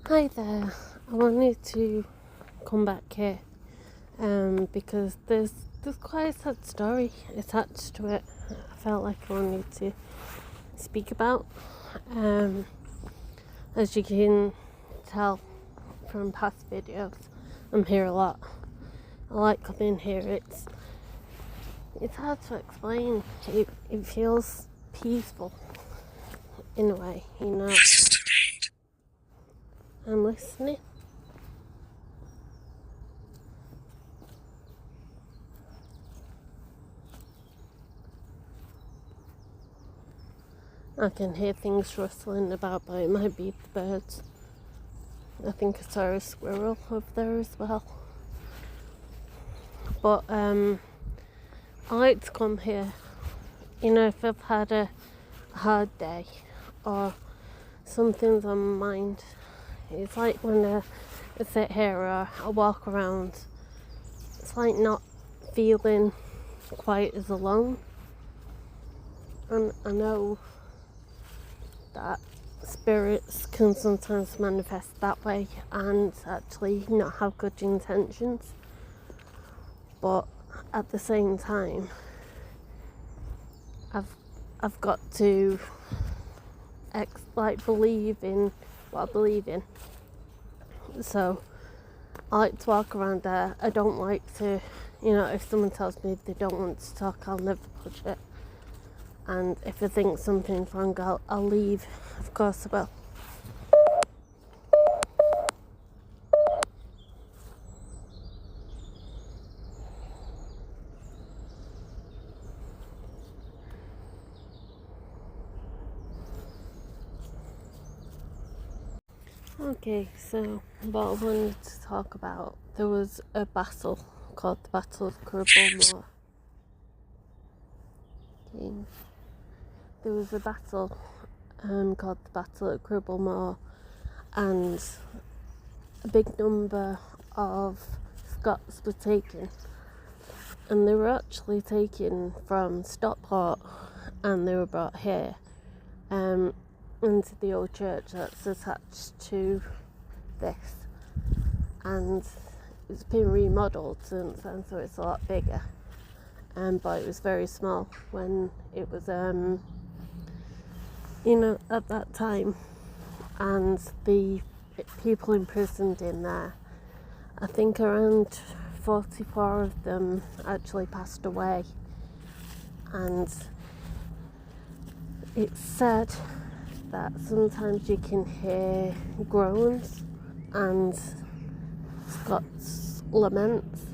Hi there. I wanted to come back here because there's quite a sad story attached to it. I felt like I wanted to speak about. As you can tell from past videos, I'm here a lot. I like coming here. It's hard to explain. It feels peaceful in a way, you know. I'm listening. I can hear things rustling about, but it might be the birds. I think I saw a squirrel over there as well. But I like to come here, you know, if I've had a hard day or something's on my mind. It's like when I sit here or I walk around, it's like not feeling quite as alone. And I know that spirits can sometimes manifest that way and actually not have good intentions. But at the same time, I've got to believe in what I believe in. So I like to walk around there. I don't like to, you know, if someone tells me they don't want to talk, I'll never push it. And if I think something's wrong, I'll leave. Of course I will. Okay, so what I wanted to talk about, there was a battle called the Battle of Cribble Moor. There was a battle called the Battle of Cribble Moor, and a big number of Scots were taken, and they were actually taken from Stockport, and they were brought here into the old church that's attached to this, and it's been remodelled since then, so it's a lot bigger. But it was very small when it was, you know, at that time. And the people imprisoned in there, I think around 44 of them actually passed away. And it's said that sometimes you can hear groans and Scots laments.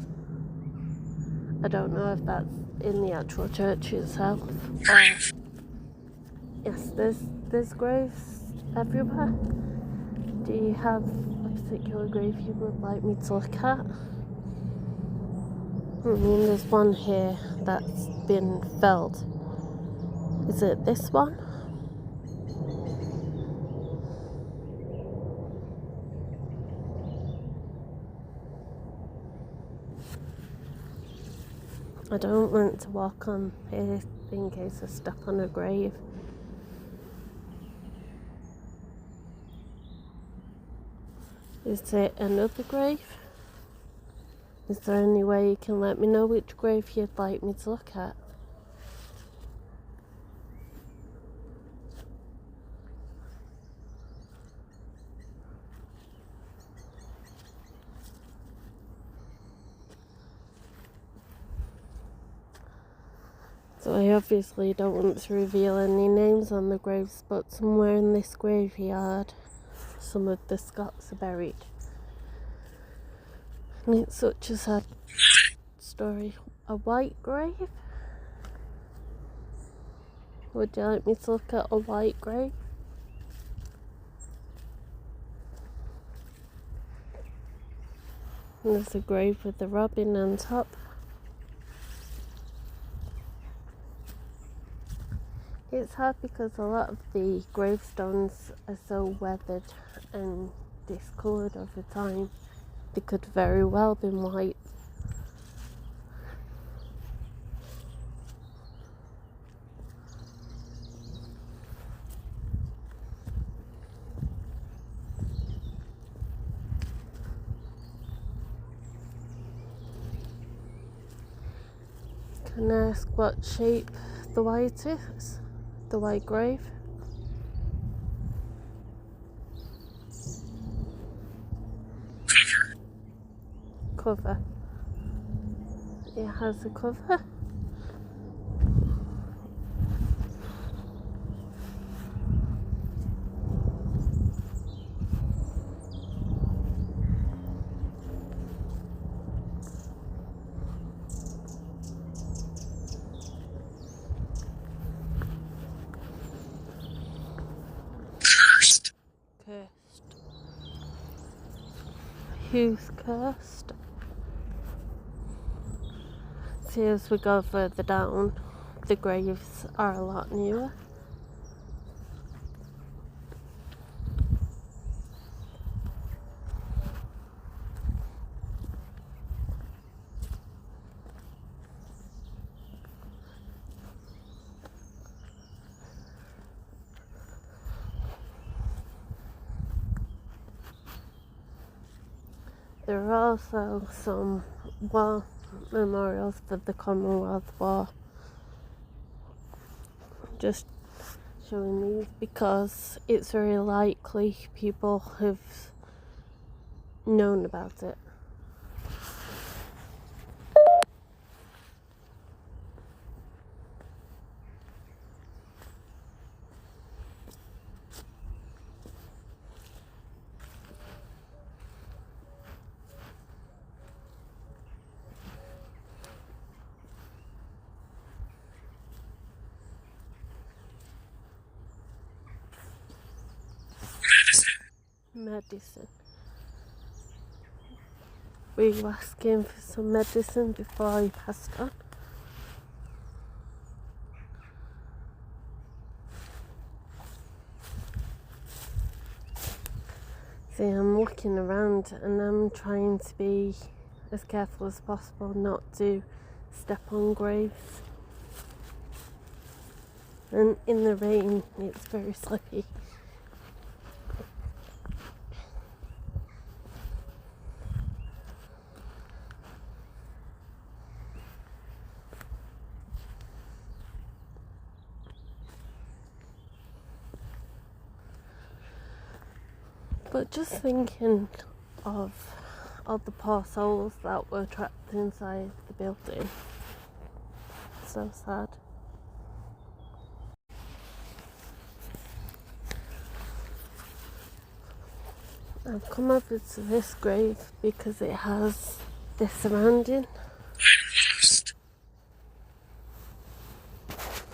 I don't know if that's in the actual church itself. Yes, there's graves everywhere. Do you have a particular grave you would like me to look at? I mean, there's one here that's been felled. Is it this one? I don't want to walk on here in case I step on a grave. Is it another grave? Is there any way you can let me know which grave you'd like me to look at? So I obviously don't want to reveal any names on the graves, but somewhere in this graveyard, some of the Scots are buried. And it's such a sad story. A white grave? Would you like me to look at a white grave? And there's a grave with a robin on top. It's hard because a lot of the gravestones are so weathered and discoloured over time. They could very well have been white. Can I ask what shape the white is? The white grave? Cover. It has a cover. Cursed. Who's cursed? See, as we go further down, the graves are a lot newer. There are also some war memorials for the Commonwealth War. Just showing these because it's very likely people have known about it. Medicine. Were you asking for some medicine before you passed on? See, I'm looking around and I'm trying to be as careful as possible not to step on graves. And in the rain, it's very slippy. But just thinking of all the poor souls that were trapped inside the building. So sad. I've come over to this grave because it has this surrounding.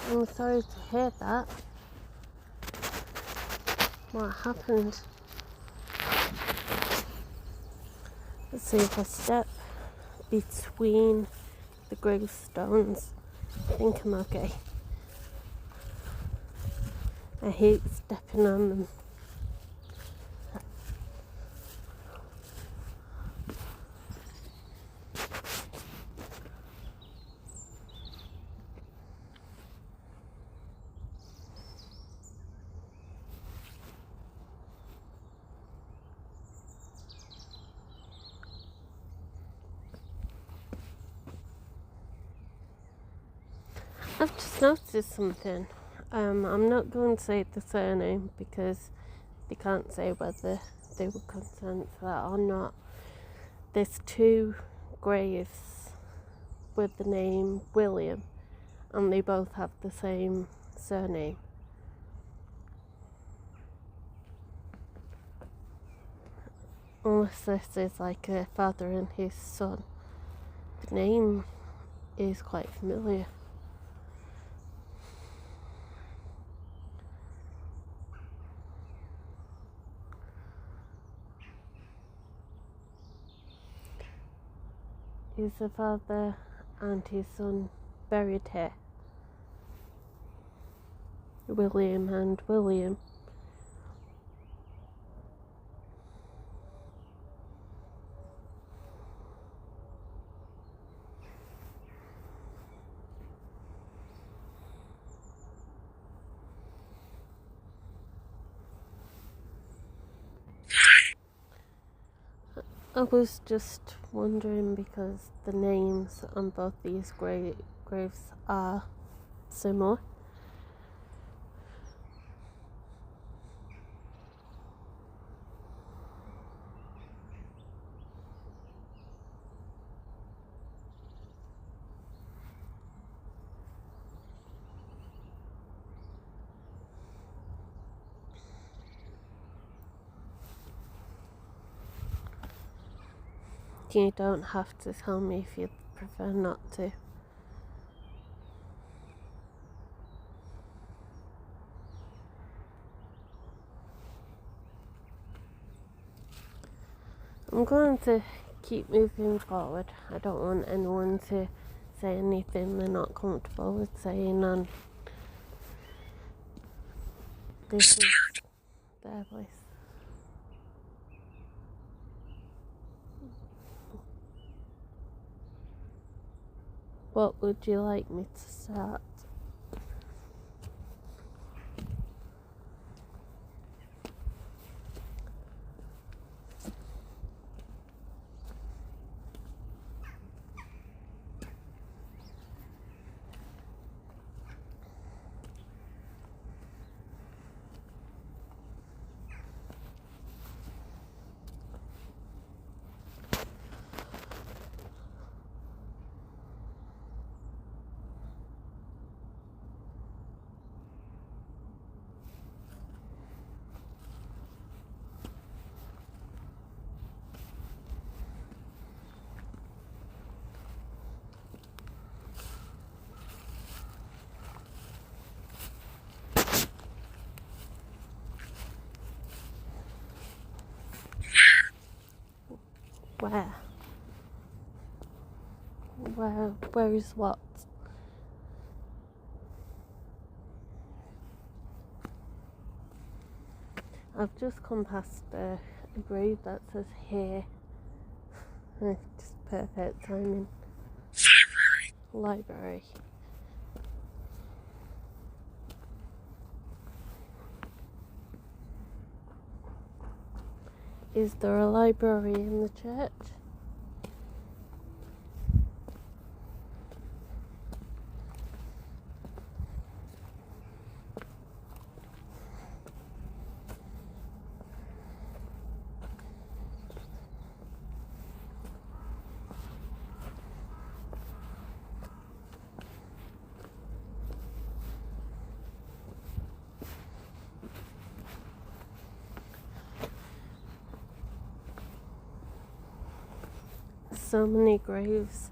I'm sorry to hear that. What happened? Let's see if I step between the gravestones. I think I'm okay. I hate stepping on them. I've just noticed something. I'm not going to say the surname because they can't say whether they would consent for that or not. There's 2 graves with the name William and they both have the same surname. Unless this is like a father and his son. The name is quite familiar. Is the father and his son buried here? William and William. I was just wondering because the names on both these graves are similar. You don't have to tell me if you'd prefer not to. I'm going to keep moving forward. I don't want anyone to say anything they're not comfortable with saying on this is their voice. What would you like me to start? Where? Where is what? I've just come past a grave that says here. Just perfect timing. Library. Is there a library in the church? So many graves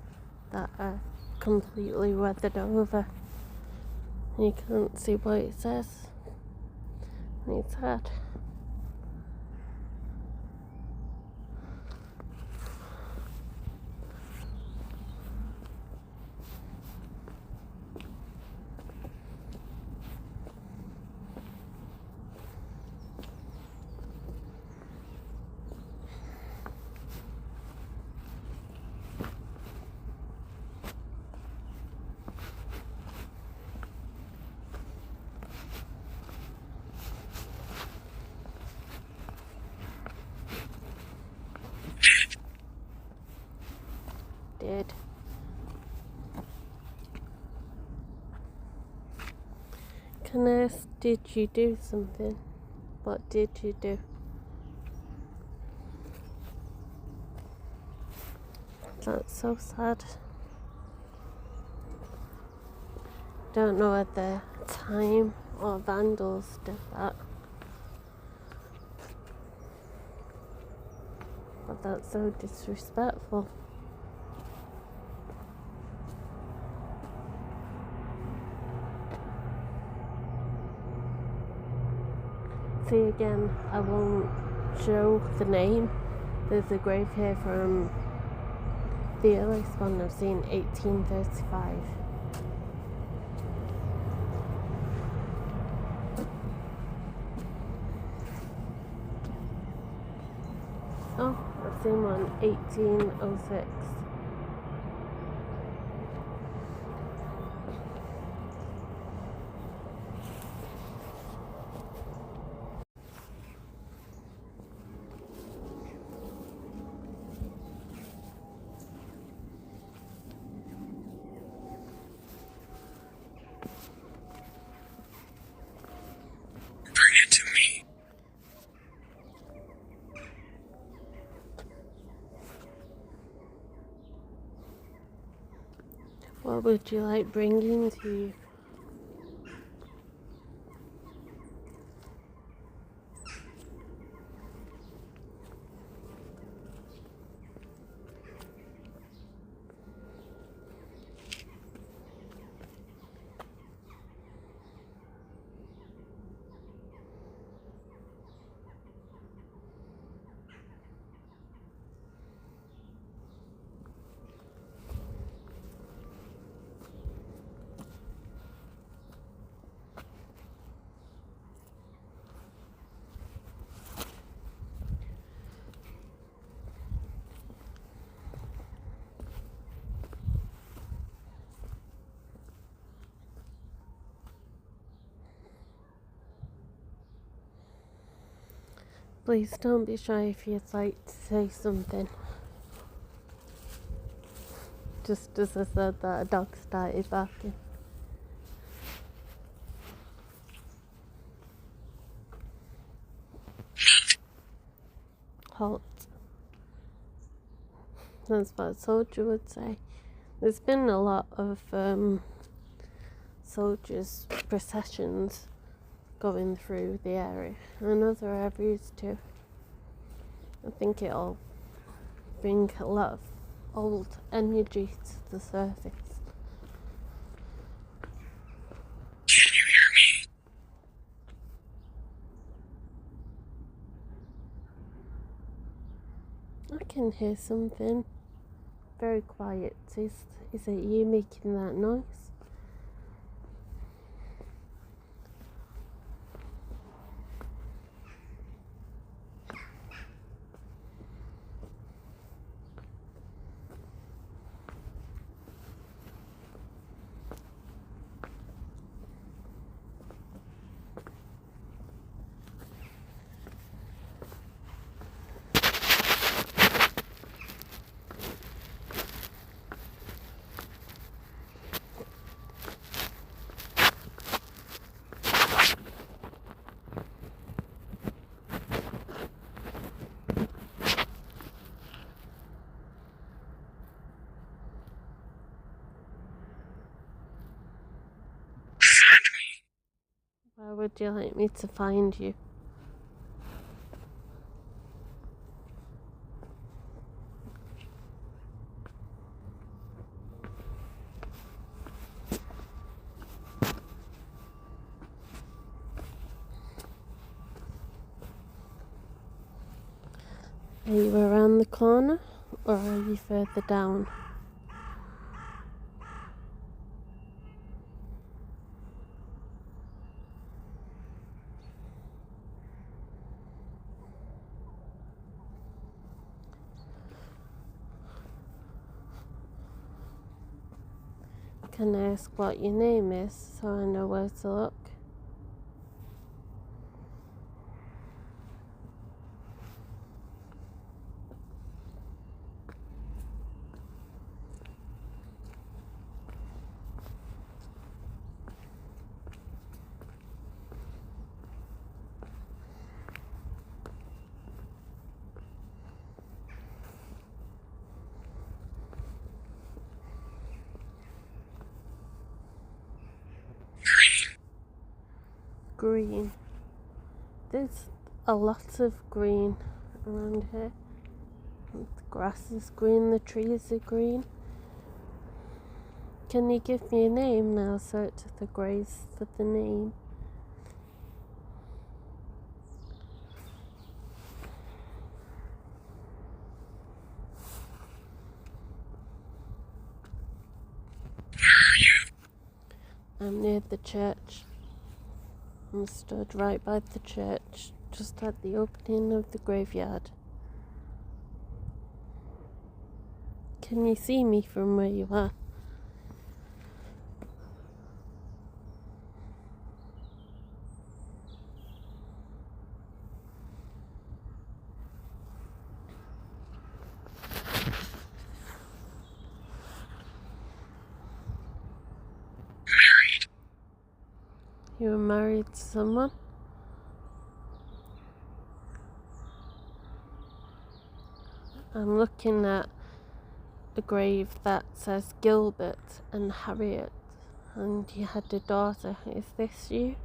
that are completely weathered over. You can't see what it says. It's sad. Did. Can I ask, did you do something? What did you do? That's so sad. Don't know whether time or vandals did that. But that's so disrespectful. See again, I won't show the name. There's a grave here from the earliest one I've seen, 1835. Oh, I've seen one, 1806. What would you like bringing to you? Please don't be shy if you'd like to say something. Just as I said that, a dog started barking. Halt. That's what a soldier would say. There's been a lot of soldiers' processions going through the area and other areas too. I think it'll bring a lot of old energy to the surface. Can you hear me? I can hear something very quiet. Is it you making that noise? Where would you like me to find you? Are you around the corner or are you further down? Can I ask what your name is so I know where to look? Green. There's a lot of green around here. The grass is green, the trees are green. Can you give me a name now? Search the grays for the name. I'm near the church. I'm stood right by the church, just at the opening of the graveyard. Can you see me from where you are? You were married to someone? I'm looking at a grave that says Gilbert and Harriet, and you had a daughter. Is this you?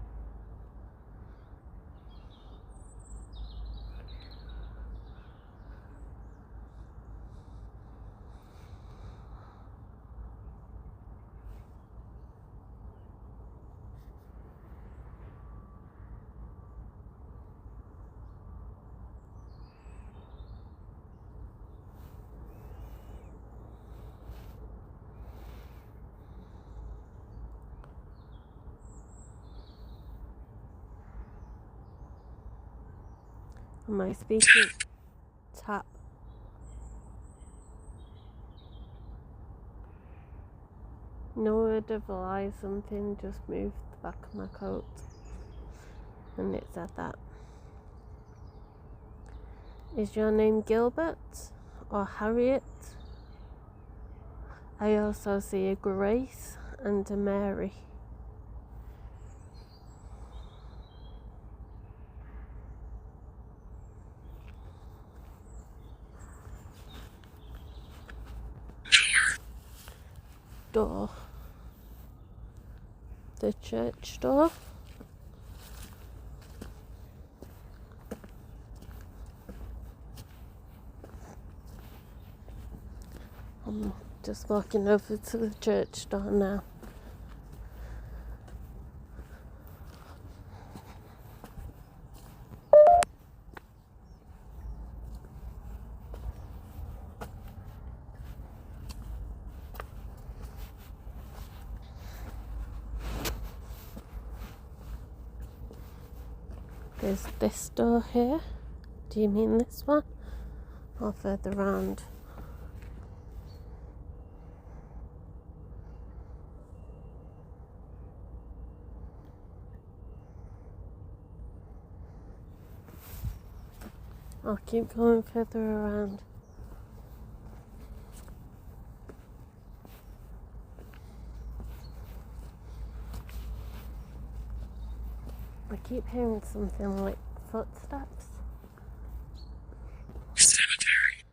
Am I speaking? Tap. No word of a lie, something just moved the back of my coat. And it said that. Is your name Gilbert or Harriet? I also see a Grace and a Mary. Door. The church door. I'm just walking over to the church door now. There's this door here. Do you mean this one? Or further round? I'll keep going further around. I keep hearing something like footsteps. Cemetery.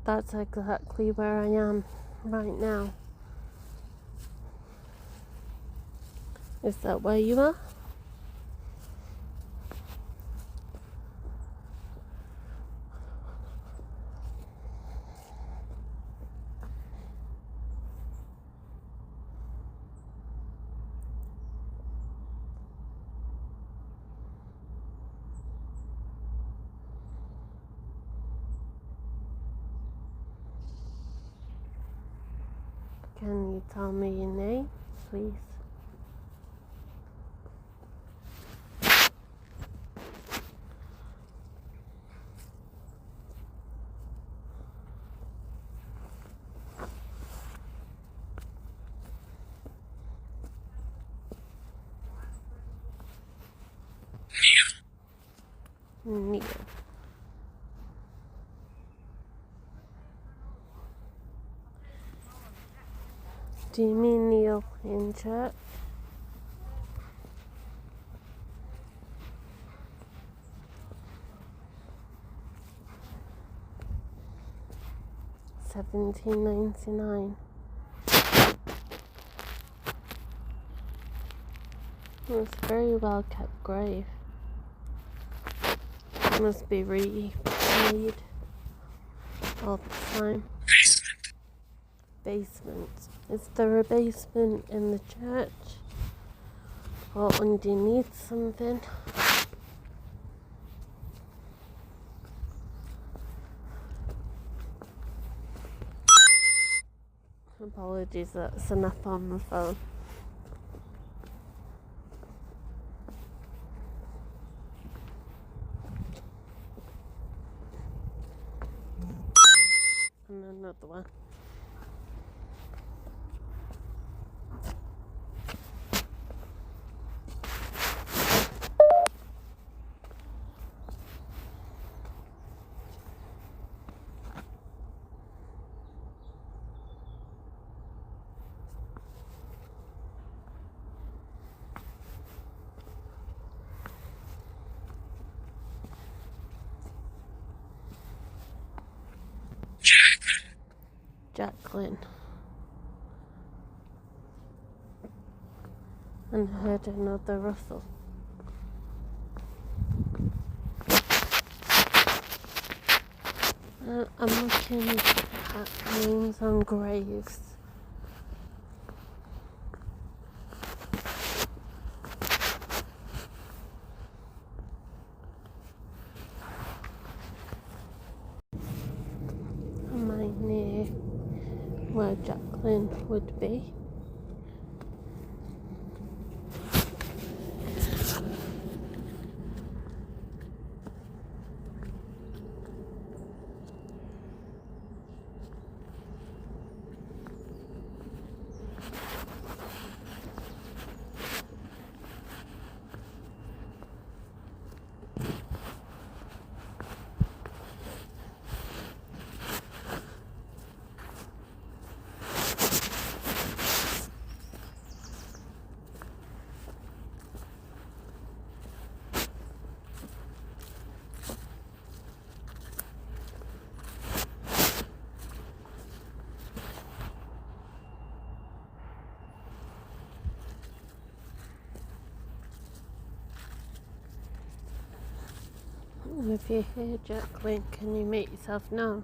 That's exactly where I am right now. Is that where you are? Can you tell me your name, please? Neil. Do you mean Neil in church? $17.99. It was a very well kept grave. It must be replayed all the time. Basement. Is there a basement in the church? Or underneath something? Apologies, that's enough on the phone. And another one. Jack. Jacqueline. And heard another rustle. I'm looking at names on graves. Am I near where Jacqueline would be? If you hear Jacqueline, can you make yourself known?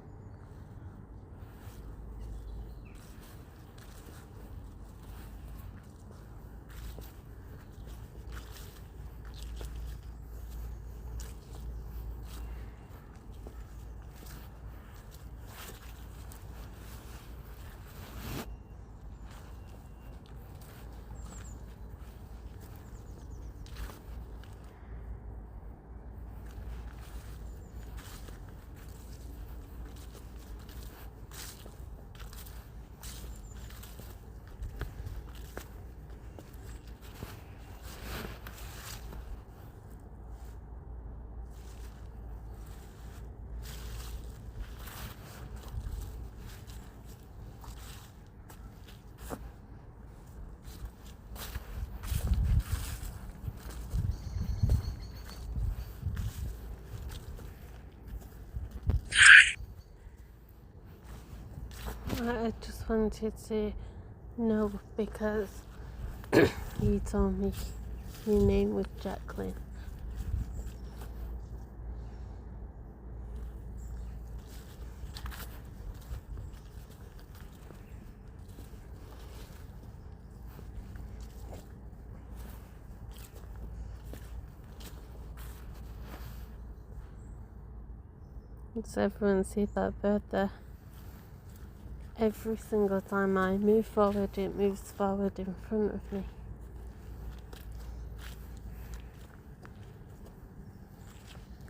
I just wanted to know because you told me your name was Jacqueline. Does everyone see that bird there? Every single time I move forward, it moves forward in front of me.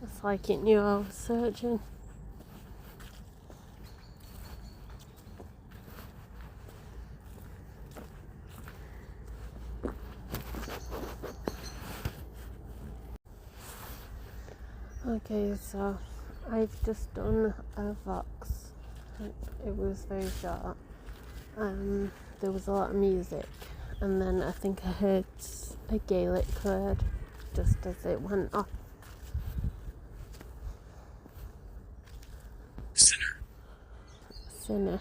It's like it knew I was searching. Okay, so I've just done a Vox. It was very short. There was a lot of music, and then I think I heard a Gaelic word just as it went off. Sinner. Sinner.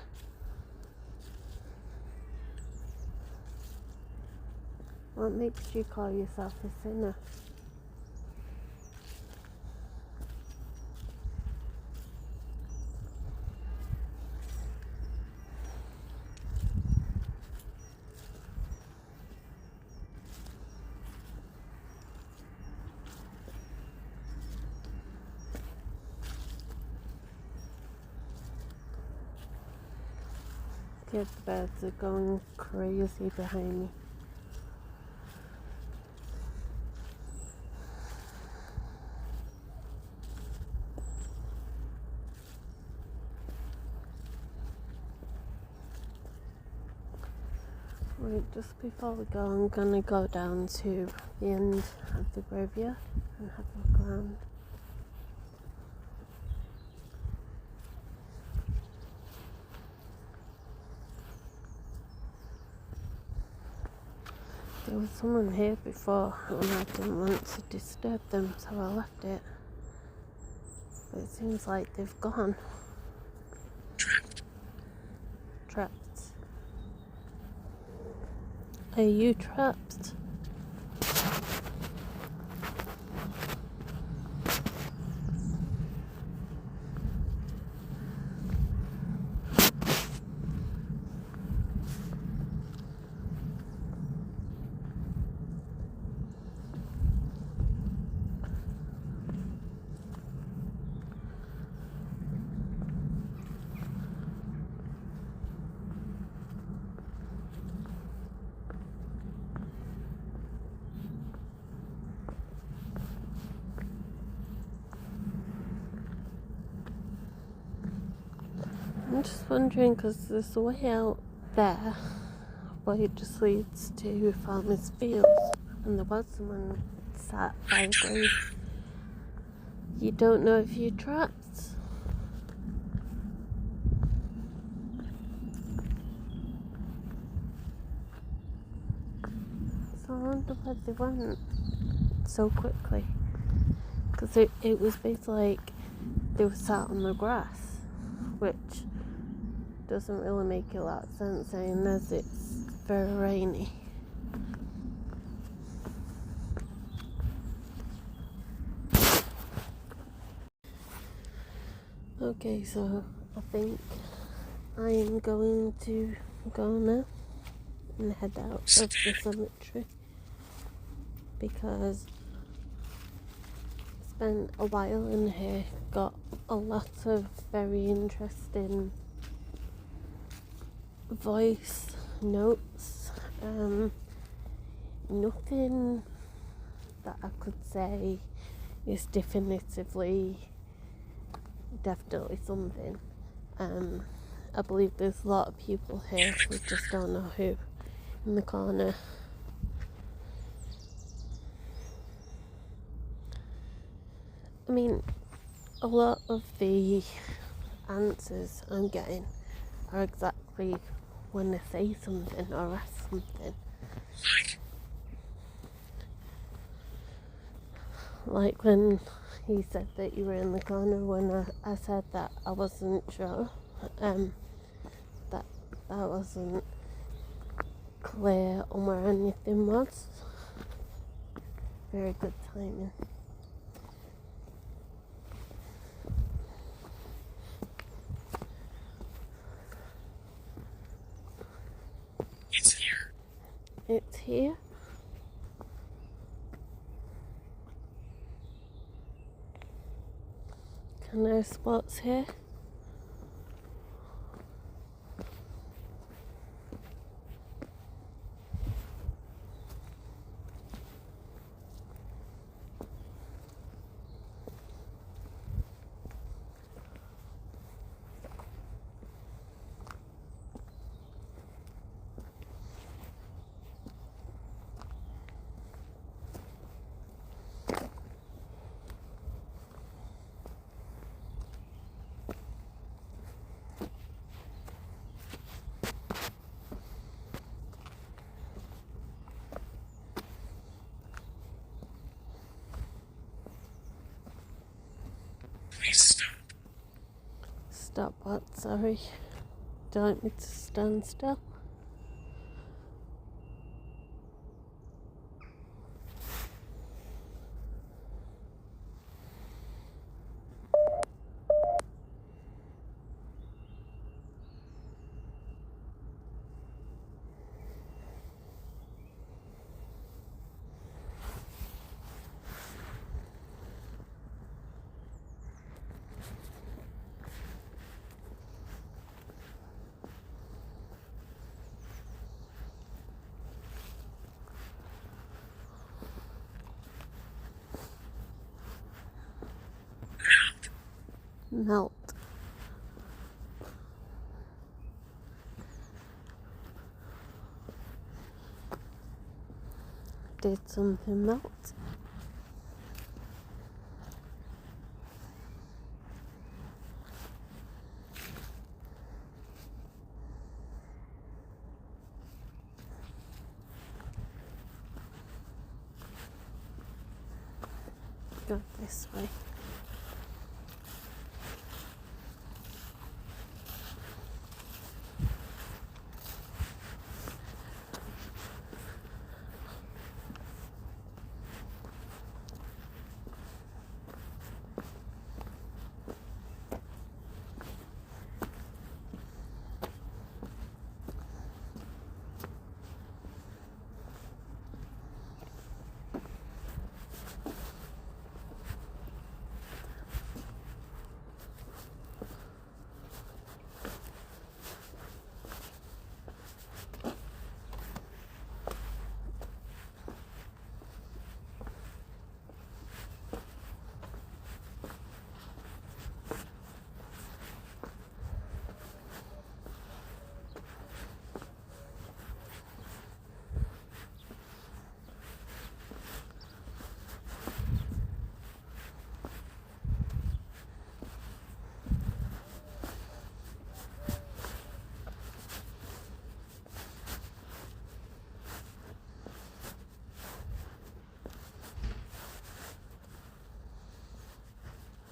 What makes you call yourself a sinner? The birds are going crazy behind me. Right, just before we go, I'm gonna go down to the end of the graveyard and have a look around. There was someone here before and I didn't want to disturb them, so I left it. But it seems like they've gone. Trapped. trapped. Are you trapped? I'm just wondering, because there's a way out there, but it just leads to farmers' fields, and there was someone sat by the grave. You don't know if you're trapped? So I wonder where they went so quickly, because it was basically like they were sat on the grass, which doesn't really make a lot of sense, saying as it's very rainy. Okay, so I think I am going to go now and head out of the cemetery, because I spent a while in here, got a lot of very interesting voice notes, nothing that I could say is definitely something. I believe there's a lot of people here, we just don't know who, in the corner. I mean, a lot of the answers I'm getting are exactly when I say something or ask something. Like when he said that you were in the corner, when I said that I wasn't sure, that wasn't clear on where anything was. Very good timing. It's here. It's here. Can there spots here? Please stop. Stop what? Sorry. Do you want me to stand still? Melt. Did something melt? Go this way.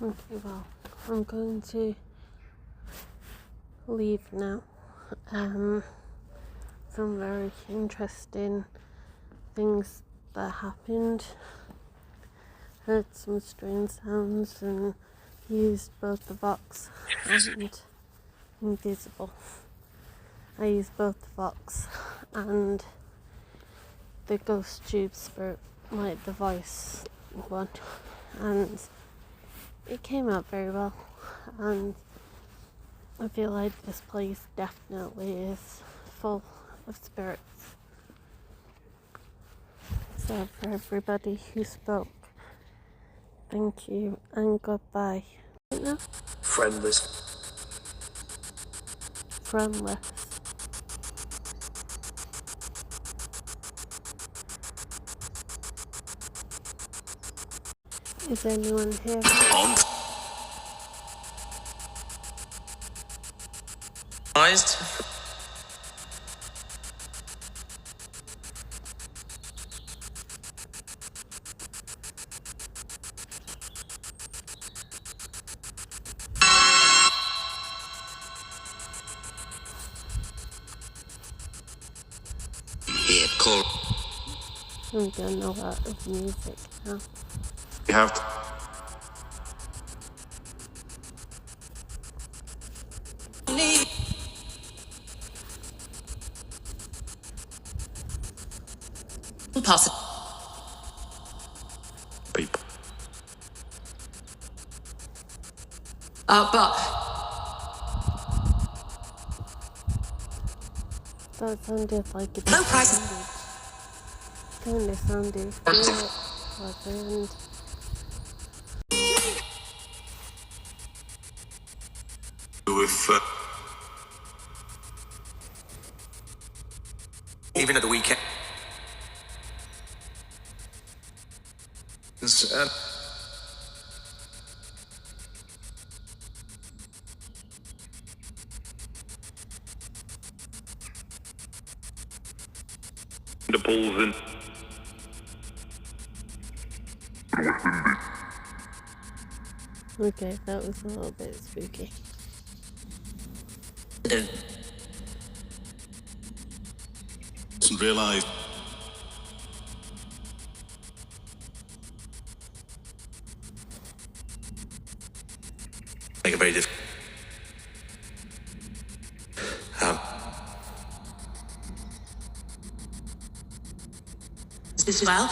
Okay, well, I'm going to leave now. Some very interesting things that happened. Heard some strange sounds and used both the Vox and Invisible. I used both the Vox and the Ghosttube Spirit, like the voice one, and it came out very well. And I feel like this place definitely is full of spirits. So for everybody who spoke, thank you and goodbye. No? Friendless. Friendless. Is anyone here? On. Eyes. Here, call. I'm doing a lot of music now. You have to. Possible. People. But That sounded like a low price. kind of sounded good, wasn't. With even at the weekend. The balls in. Okay, that was a little bit spooky. Didn't realise. Make a very different. As well.